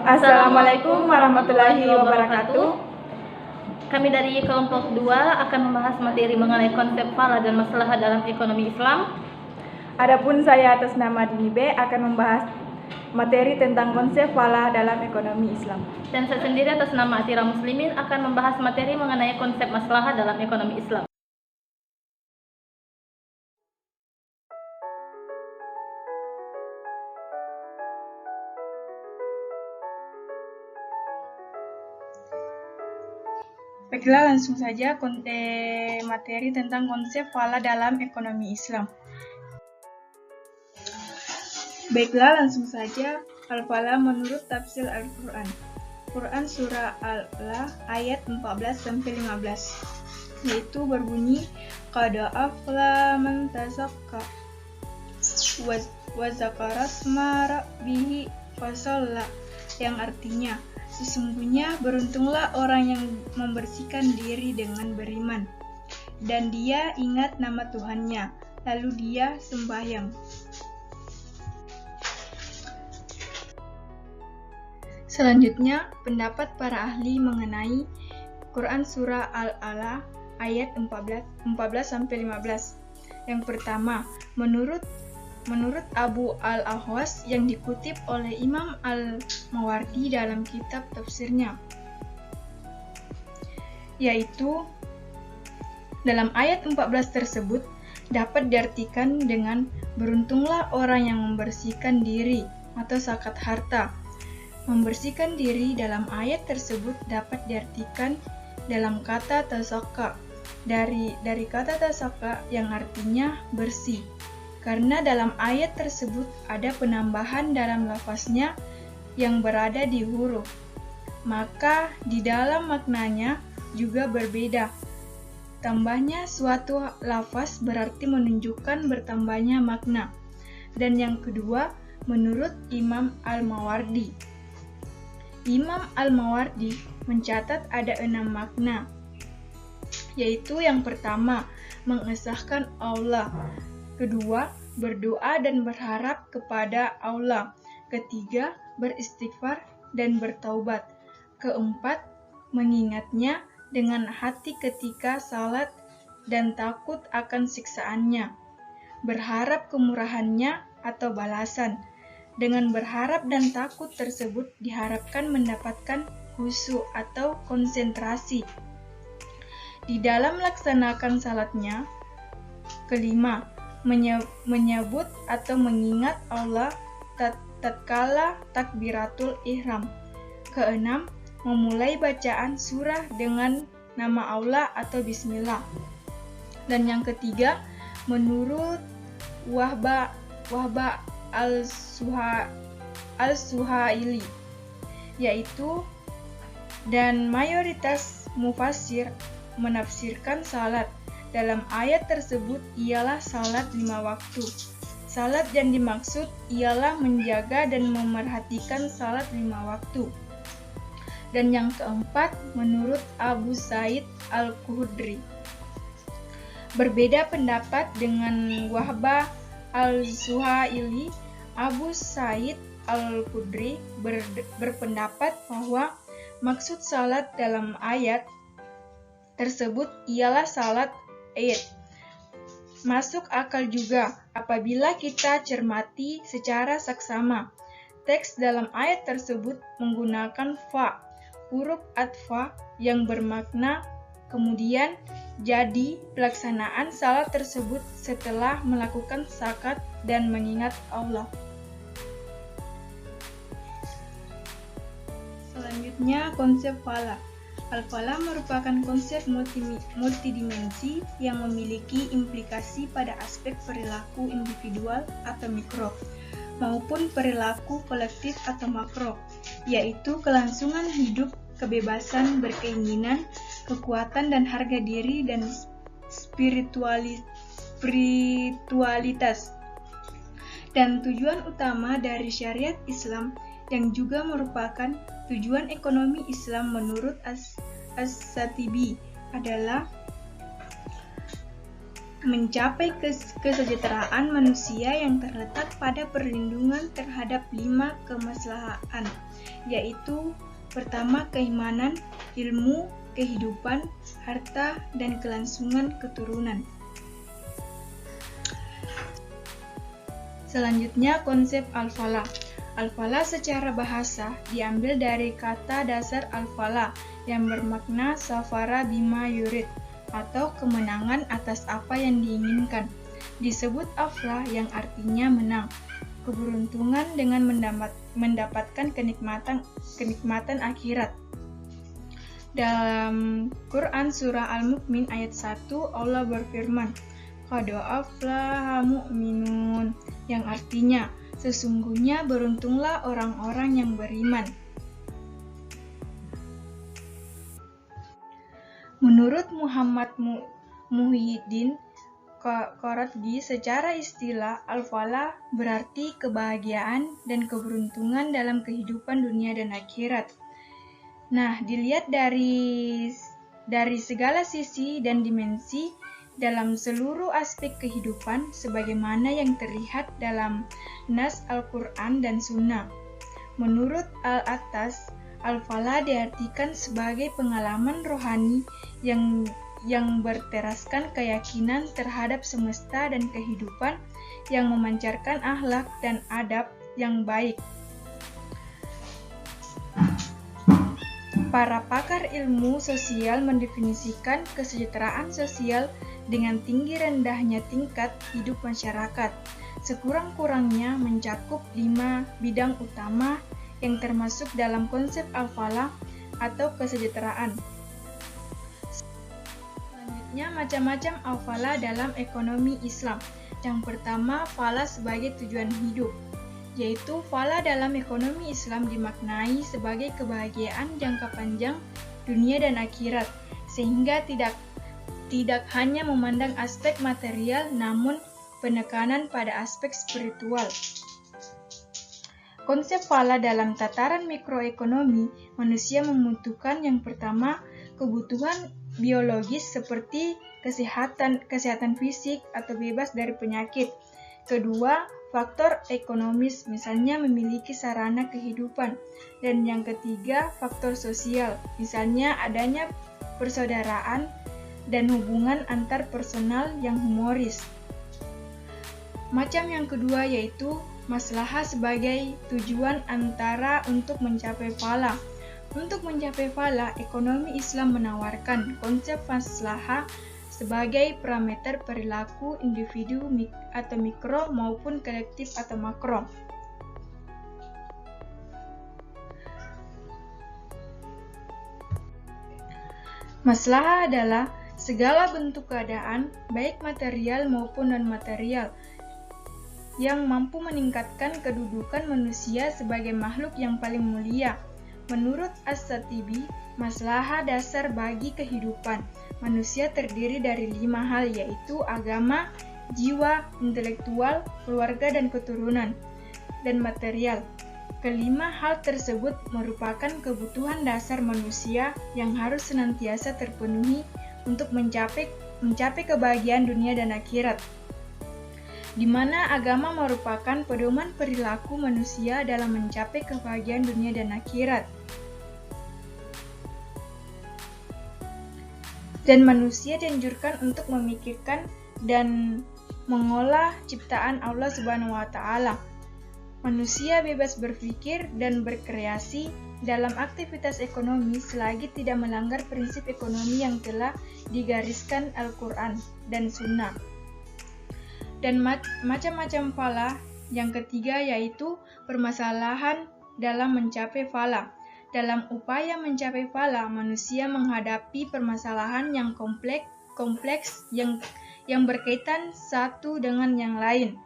Assalamualaikum warahmatullahi wabarakatuh. Kami dari kelompok 2 akan membahas materi mengenai konsep falah dan maslahah dalam ekonomi Islam. Adapun saya atas nama Dini B akan membahas materi tentang konsep falah dalam ekonomi Islam. Dan saya sendiri atas nama Atira Muslimin akan membahas materi mengenai konsep maslahah dalam ekonomi Islam. Baiklah, langsung saja materi tentang konsep falah dalam ekonomi Islam. Baiklah, langsung saja. Al-falah menurut tafsir Al-Quran. Quran surah Al-Alaq ayat 14-15, yaitu berbunyi qad aflaha man tazakka wa zakara asma rabbih fasalla, yang artinya sesungguhnya beruntunglah orang yang membersihkan diri dengan beriman, dan dia ingat nama Tuhannya, lalu dia sembahyang. Selanjutnya, pendapat para ahli mengenai Quran Surah Al-Alaq ayat 14-15. Yang pertama, menurut Abu Al-Ahwas yang dikutip oleh Imam Al-Mawardi dalam kitab tafsirnya, yaitu dalam ayat 14 tersebut dapat diartikan dengan beruntunglah orang yang membersihkan diri atau zakat harta. Membersihkan diri dalam ayat tersebut dapat diartikan dalam kata tazakka, dari kata tazakka yang artinya bersih. Karena dalam ayat tersebut ada penambahan dalam lafaznya yang berada di huruf, maka di dalam maknanya juga berbeda. Tambahnya suatu lafaz berarti menunjukkan bertambahnya makna. Dan yang kedua, menurut Imam Al-Mawardi. Imam Al-Mawardi mencatat ada 6 makna, yaitu yang pertama, mengesahkan Allah. Kedua, berdoa dan berharap kepada Allah. Ketiga, beristighfar dan bertaubat. Keempat, mengingatnya dengan hati ketika salat dan takut akan siksaannya. Berharap kemurahannya atau balasan. Dengan berharap dan takut tersebut diharapkan mendapatkan khusyuk atau konsentrasi di dalam melaksanakan salatnya. Kelima, menyebut atau mengingat Allah tatkala takbiratul ihram. Keenam, memulai bacaan surah dengan nama Allah atau bismillah. Dan yang ketiga, menurut Wahba al-Suhaili, yaitu dan mayoritas mufassir menafsirkan salat dalam ayat tersebut ialah salat 5 waktu. Salat yang dimaksud ialah menjaga dan memerhatikan salat 5 waktu. Dan yang keempat, menurut Abu Sa'id Al-Khudri. Berbeda pendapat dengan Wahbah al-Suhaili, Abu Sa'id Al-Khudri berpendapat bahwa maksud salat dalam ayat tersebut ialah salat Id. Masuk akal juga apabila kita cermati secara saksama. Teks dalam ayat tersebut menggunakan fa, huruf atfa yang bermakna kemudian jadi pelaksanaan salat tersebut setelah melakukan zakat dan mengingat Allah. Selanjutnya, konsep falah. Al-falah merupakan konsep multidimensi yang memiliki implikasi pada aspek perilaku individual atau mikro, maupun perilaku kolektif atau makro, yaitu kelangsungan hidup, kebebasan berkeinginan, kekuatan dan harga diri, dan spiritualitas. Dan tujuan utama dari syariat Islam yang juga merupakan tujuan ekonomi Islam menurut As-Satibi adalah mencapai kesejahteraan manusia yang terletak pada perlindungan terhadap 5 kemaslahatan, yaitu pertama, keimanan, ilmu, kehidupan, harta, dan kelangsungan keturunan. Selanjutnya, konsep al-falah. Al-falah secara bahasa diambil dari kata dasar al-falah yang bermakna safara bima yurid, atau kemenangan atas apa yang diinginkan. Disebut aflah yang artinya menang, keberuntungan dengan mendapatkan kenikmatan akhirat. Dalam Quran surah Al-Mu'min ayat 1, Allah berfirman, "Qad aflaha mu'minun," yang artinya sesungguhnya beruntunglah orang-orang yang beriman. Menurut Muhammad Muhyiddin Qaradhi, secara istilah al-falah berarti kebahagiaan dan keberuntungan dalam kehidupan dunia dan akhirat. Nah, dilihat dari segala sisi dan dimensi dalam seluruh aspek kehidupan sebagaimana yang terlihat dalam nas Al-Quran dan Sunnah. Menurut Al-Attas, al-falah diartikan sebagai pengalaman rohani yang berteraskan keyakinan terhadap semesta dan kehidupan yang memancarkan akhlak dan adab yang baik. Para pakar ilmu sosial mendefinisikan kesejahteraan sosial dengan tinggi rendahnya tingkat hidup masyarakat, sekurang-kurangnya mencakup 5 bidang utama yang termasuk dalam konsep al-falah atau kesejahteraan. Selanjutnya, macam-macam al-falah dalam ekonomi Islam. Yang pertama, falah sebagai tujuan hidup, yaitu falah dalam ekonomi Islam dimaknai sebagai kebahagiaan jangka panjang dunia dan akhirat, sehingga tidak hanya memandang aspek material, namun penekanan pada aspek spiritual. Konsep falah dalam tataran mikroekonomi, manusia membutuhkan yang pertama, kebutuhan biologis seperti kesehatan fisik atau bebas dari penyakit. Kedua, faktor ekonomis, misalnya memiliki sarana kehidupan. Dan yang ketiga, faktor sosial, misalnya adanya persaudaraan dan hubungan antar personal yang humoris. Macam yang kedua yaitu maslahah sebagai tujuan antara untuk mencapai falah. Untuk mencapai falah, ekonomi Islam menawarkan konsep maslahah sebagai parameter perilaku individu atau mikro maupun kolektif atau makro. Maslahah adalah segala bentuk keadaan, baik material maupun non-material, yang mampu meningkatkan kedudukan manusia sebagai makhluk yang paling mulia. Menurut As-Satibi, maslahah dasar bagi kehidupan manusia terdiri dari 5 hal, yaitu agama, jiwa, intelektual, keluarga dan keturunan, dan material. Kelima hal tersebut merupakan kebutuhan dasar manusia yang harus senantiasa terpenuhi untuk mencapai kebahagiaan dunia dan akhirat, di mana agama merupakan pedoman perilaku manusia dalam mencapai kebahagiaan dunia dan akhirat. Dan manusia dianjurkan untuk memikirkan dan mengolah ciptaan Allah Subhanahu wa Ta'ala. Manusia bebas berpikir dan berkreasi dalam aktivitas ekonomi selagi tidak melanggar prinsip ekonomi yang telah digariskan Al-Quran dan Sunnah. Dan macam-macam falah yang ketiga yaitu permasalahan dalam mencapai falah. Dalam upaya mencapai falah, manusia menghadapi permasalahan yang kompleks yang berkaitan satu dengan yang lain.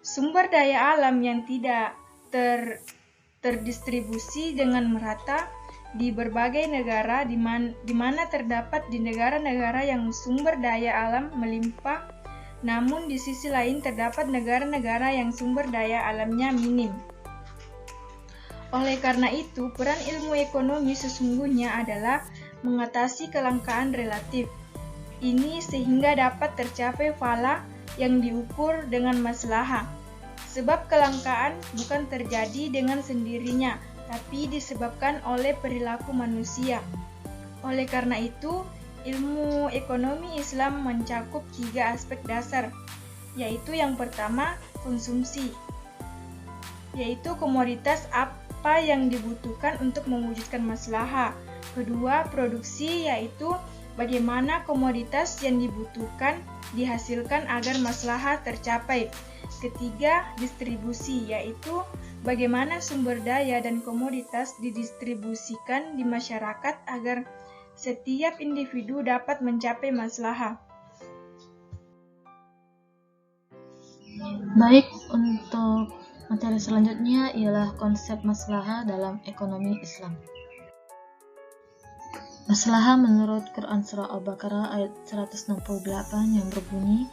Sumber daya alam yang tidak terdistribusi dengan merata di berbagai negara, di mana terdapat di negara-negara yang sumber daya alam melimpah, namun di sisi lain terdapat negara-negara yang sumber daya alamnya minim. Oleh karena itu, peran ilmu ekonomi sesungguhnya adalah mengatasi kelangkaan relatif, Ini sehingga dapat tercapai fala yang diukur dengan maslahah. Sebab kelangkaan bukan terjadi dengan sendirinya, tapi disebabkan oleh perilaku manusia. Oleh karena itu, ilmu ekonomi Islam mencakup 3 aspek dasar, yaitu yang pertama, konsumsi, yaitu komoditas apa yang dibutuhkan untuk mewujudkan maslahah. Kedua, produksi, yaitu bagaimana komoditas yang dibutuhkan dihasilkan agar maslahah tercapai. Ketiga, distribusi, yaitu bagaimana sumber daya dan komoditas didistribusikan di masyarakat agar setiap individu dapat mencapai maslahah. Baik, untuk materi selanjutnya ialah konsep maslahah dalam ekonomi Islam. Maslahah menurut Quran Surah Al-Baqarah ayat 168 yang berbunyi,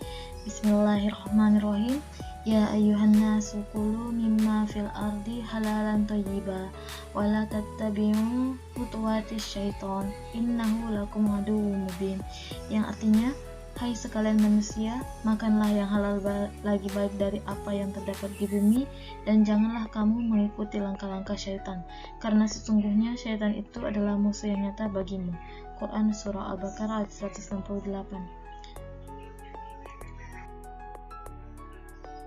Bismillahirrahmanirrahim, Ya ayyuhan nasu kulu mimma fil ardi halalan thayyiba wa la tattabi'u khutuwatis syaiton innahu lakum aduwwum mubin. Yang artinya, hai sekalian manusia, makanlah yang halal lagi baik dari apa yang terdapat di bumi, dan janganlah kamu mengikuti langkah-langkah syaitan, karena sesungguhnya syaitan itu adalah musuh yang nyata bagimu. Quran Surah Al-Baqarah ayat 168.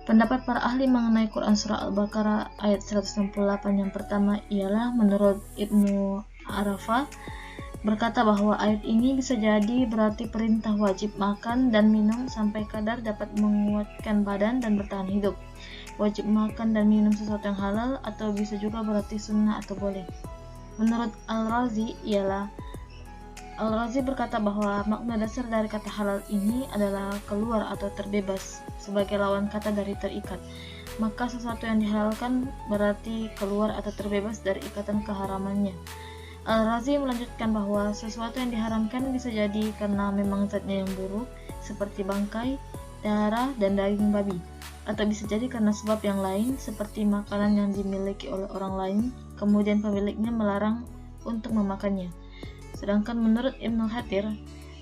Pendapat para ahli mengenai Quran Surah Al-Baqarah ayat 168 yang pertama ialah menurut Ibnu Arafah berkata bahwa ayat ini bisa jadi berarti perintah wajib makan dan minum sampai kadar dapat menguatkan badan dan bertahan hidup. Wajib makan dan minum sesuatu yang halal, atau bisa juga berarti sunnah atau boleh. Menurut Al-Razi berkata bahwa makna dasar dari kata halal ini adalah keluar atau terbebas sebagai lawan kata dari terikat. Maka sesuatu yang dihalalkan berarti keluar atau terbebas dari ikatan keharamannya. Al-Razi melanjutkan bahwa sesuatu yang diharamkan bisa jadi karena memang zatnya yang buruk, seperti bangkai, darah, dan daging babi, atau bisa jadi karena sebab yang lain, seperti makanan yang dimiliki oleh orang lain, kemudian pemiliknya melarang untuk memakannya. Sedangkan menurut Ibnu Hathir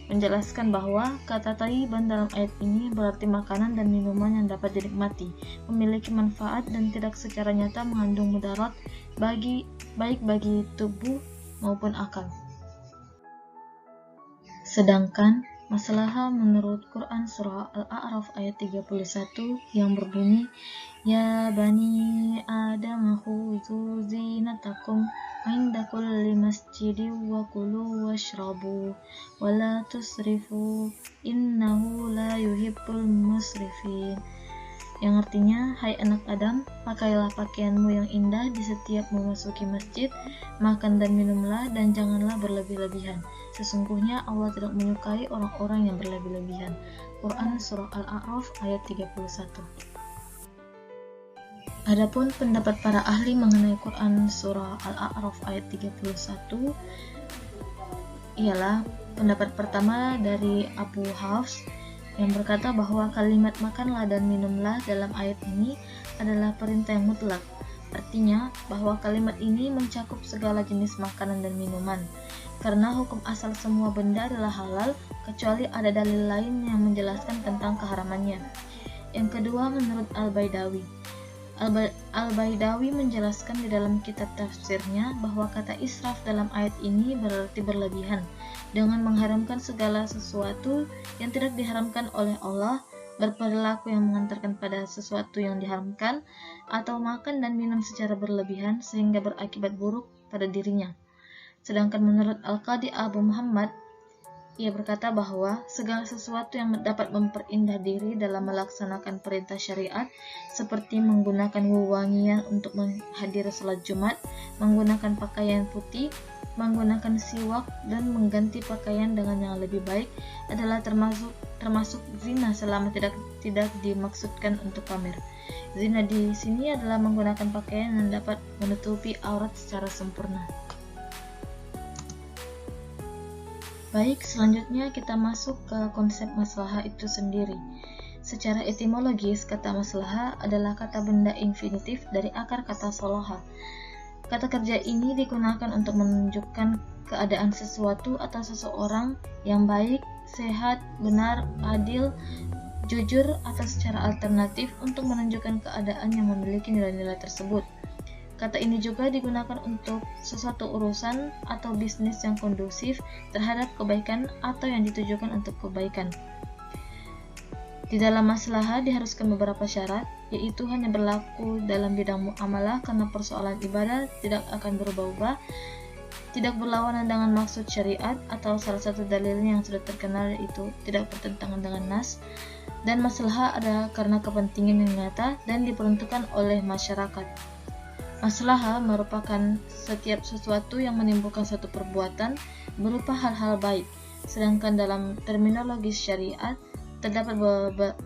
menjelaskan bahwa kata thayyiban dalam ayat ini berarti makanan dan minuman yang dapat dinikmati, memiliki manfaat dan tidak secara nyata mengandung mudarat baik bagi tubuh maupun akal. Sedangkan maslahah menurut Quran Surah Al-A'raf ayat 31 yang berbunyi, Ya bani Adam khudzu zinatakum inda kulli masjidin wa kulu washrabu wa la tusrifu innahu la yuhibbul musrifin. Yang artinya, hai anak Adam, pakailah pakaianmu yang indah di setiap memasuki masjid, makan dan minumlah, dan janganlah berlebih-lebihan. Sesungguhnya Allah tidak menyukai orang-orang yang berlebih-lebihan. Quran Surah Al-A'raf ayat 31. Adapun pendapat para ahli mengenai Quran Surah Al-A'raf ayat 31 ialah pendapat pertama dari Abu Hafs yang berkata bahwa kalimat makanlah dan minumlah dalam ayat ini adalah perintah yang mutlak. Artinya bahwa kalimat ini mencakup segala jenis makanan dan minuman, karena hukum asal semua benda adalah halal kecuali ada dalil lain yang menjelaskan tentang keharamannya. Yang kedua, menurut Al-Baidawi menjelaskan di dalam kitab tafsirnya bahwa kata israf dalam ayat ini berarti berlebihan, dengan mengharamkan segala sesuatu yang tidak diharamkan oleh Allah, berperilaku yang mengantarkan pada sesuatu yang diharamkan, atau makan dan minum secara berlebihan sehingga berakibat buruk pada dirinya. Sedangkan menurut Al-Qadi Abu Muhammad, ia berkata bahwa segala sesuatu yang dapat memperindah diri dalam melaksanakan perintah syariat, seperti menggunakan wewangian untuk menghadiri salat Jumat, menggunakan pakaian putih, menggunakan siwak, dan mengganti pakaian dengan yang lebih baik, adalah termasuk zina selama tidak dimaksudkan untuk pamer. Zina di sini adalah menggunakan pakaian yang dapat menutupi aurat secara sempurna. Baik, selanjutnya kita masuk ke konsep maslahah itu sendiri. Secara etimologis, kata maslahah adalah kata benda infinitif dari akar kata solaha. Kata kerja ini digunakan untuk menunjukkan keadaan sesuatu atau seseorang yang baik sehat, benar, adil, jujur, atau secara alternatif untuk menunjukkan keadaan yang memiliki nilai-nilai tersebut. Kata ini juga digunakan untuk sesuatu urusan atau bisnis yang kondusif terhadap kebaikan atau yang ditujukan untuk kebaikan. Di dalam maslahah diharuskan beberapa syarat, yaitu hanya berlaku dalam bidang muamalah karena persoalan ibadah tidak akan berubah-ubah, tidak berlawanan dengan maksud syariat atau salah satu dalilnya yang sudah terkenal yaitu tidak bertentangan dengan nas, dan maslahah ada karena kepentingan yang nyata dan diperuntukkan oleh masyarakat. Maslahah merupakan setiap sesuatu yang menimbulkan suatu perbuatan berupa hal-hal baik, sedangkan dalam terminologi syariat terdapat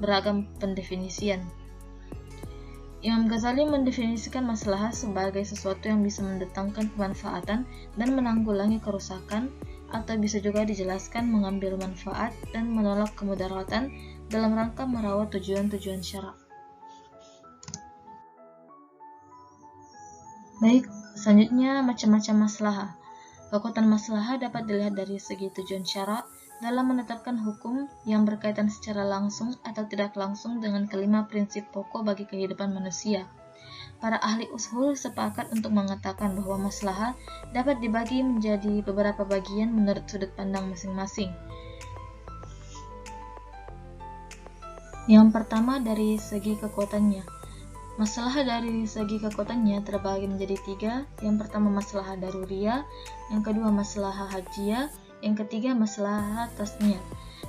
beragam pendefinisian. Imam Ghazali mendefinisikan maslahah sebagai sesuatu yang bisa mendatangkan kemanfaatan dan menanggulangi kerusakan, atau bisa juga dijelaskan mengambil manfaat dan menolak kemudaratan dalam rangka merawat tujuan-tujuan syara'. Baik, selanjutnya macam-macam maslahah. Kekuatan maslahah dapat dilihat dari segi tujuan syara' dalam menetapkan hukum yang berkaitan secara langsung atau tidak langsung dengan kelima prinsip pokok bagi kehidupan manusia. Para ahli ushul sepakat untuk mengatakan bahwa maslahah dapat dibagi menjadi beberapa bagian menurut sudut pandang masing-masing. Yang pertama dari segi kekuatannya. Maslahah dari segi kekuatannya terbagi menjadi 3. Yang pertama maslahah daruriyah, yang kedua maslahah hajiyah, yang ketiga maslahah tasniyah.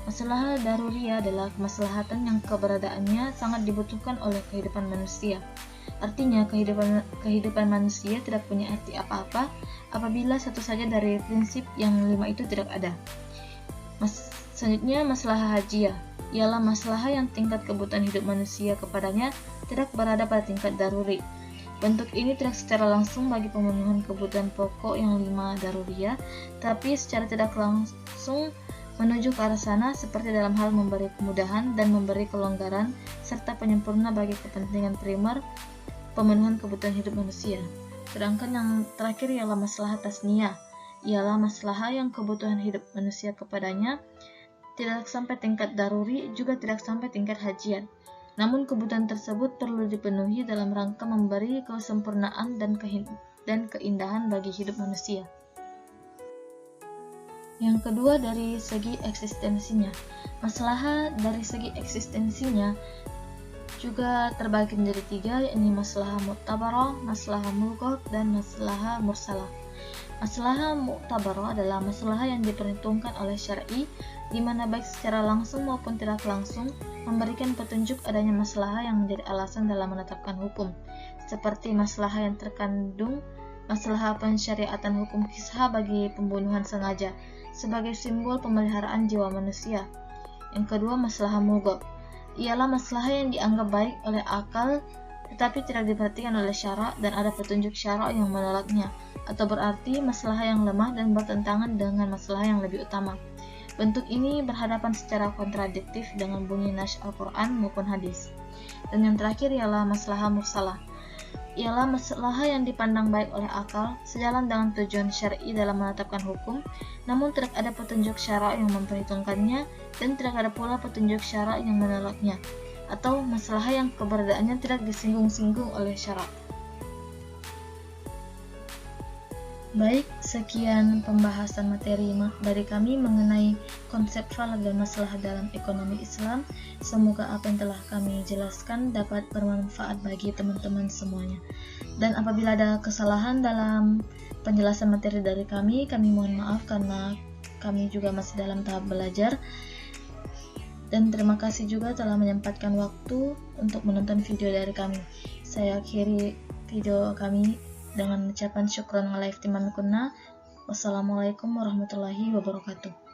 Maslahah daruriyah adalah kemaslahatan yang keberadaannya sangat dibutuhkan oleh kehidupan manusia. Artinya kehidupan manusia tidak punya arti apa-apa apabila satu saja dari prinsip yang 5 itu tidak ada. Selanjutnya maslahah hajiyah ialah maslahah yang tingkat kebutuhan hidup manusia kepadanya tidak berada pada tingkat daruri. Bentuk ini tidak secara langsung bagi pemenuhan kebutuhan pokok yang 5 daruriyah, tapi secara tidak langsung menuju ke arah sana seperti dalam hal memberi kemudahan dan memberi kelonggaran serta penyempurna bagi kepentingan primer pemenuhan kebutuhan hidup manusia. Sedangkan yang terakhir ialah maslahah tasniyah, ialah maslahah yang kebutuhan hidup manusia kepadanya tidak sampai tingkat daruri, juga tidak sampai tingkat hajiyat. Namun kebutuhan tersebut perlu dipenuhi dalam rangka memberi kesempurnaan dan keindahan bagi hidup manusia. Yang kedua dari segi eksistensinya. Maslahah dari segi eksistensinya juga terbagi menjadi 3, yakni maslahah mu'tabarah, maslahah mulghah, dan maslahah mursalah. Maslahah mu'tabarah adalah maslahah yang diperhitungkan oleh syar'i, di mana baik secara langsung maupun tidak langsung memberikan petunjuk adanya maslahah yang menjadi alasan dalam menetapkan hukum, seperti maslahah yang terkandung maslahah pensyariatan hukum kisah bagi pembunuhan sengaja sebagai simbol pemeliharaan jiwa manusia. Yang kedua, maslahah mulghah ialah maslahah yang dianggap baik oleh akal tetapi tidak diperhatikan oleh syara' dan ada petunjuk syara' yang menolaknya, atau berarti maslahah yang lemah dan bertentangan dengan maslahah yang lebih utama. Bentuk ini berhadapan secara kontradiktif dengan bunyi nas Al-Quran maupun hadis. Dan yang terakhir ialah maslahah mursalah, ialah maslahah yang dipandang baik oleh akal sejalan dengan tujuan syar'i dalam menetapkan hukum, namun tidak ada petunjuk syara' yang memperhitungkannya dan tidak ada pula petunjuk syara' yang menolaknya, atau maslahah yang keberadaannya tidak disinggung-singgung oleh syara'. Baik, sekian pembahasan materi dari kami mengenai konsep falak dan maslahah dalam ekonomi Islam. Semoga apa yang telah kami jelaskan dapat bermanfaat bagi teman-teman semuanya. Dan apabila ada kesalahan dalam penjelasan materi dari kami mohon maaf karena kami juga masih dalam tahap belajar. Dan terima kasih juga telah menyempatkan waktu untuk menonton video dari kami. Saya akhiri video kami dengan ucapan syukran ala ihtimamikunna. Wassalamualaikum warahmatullahi wabarakatuh.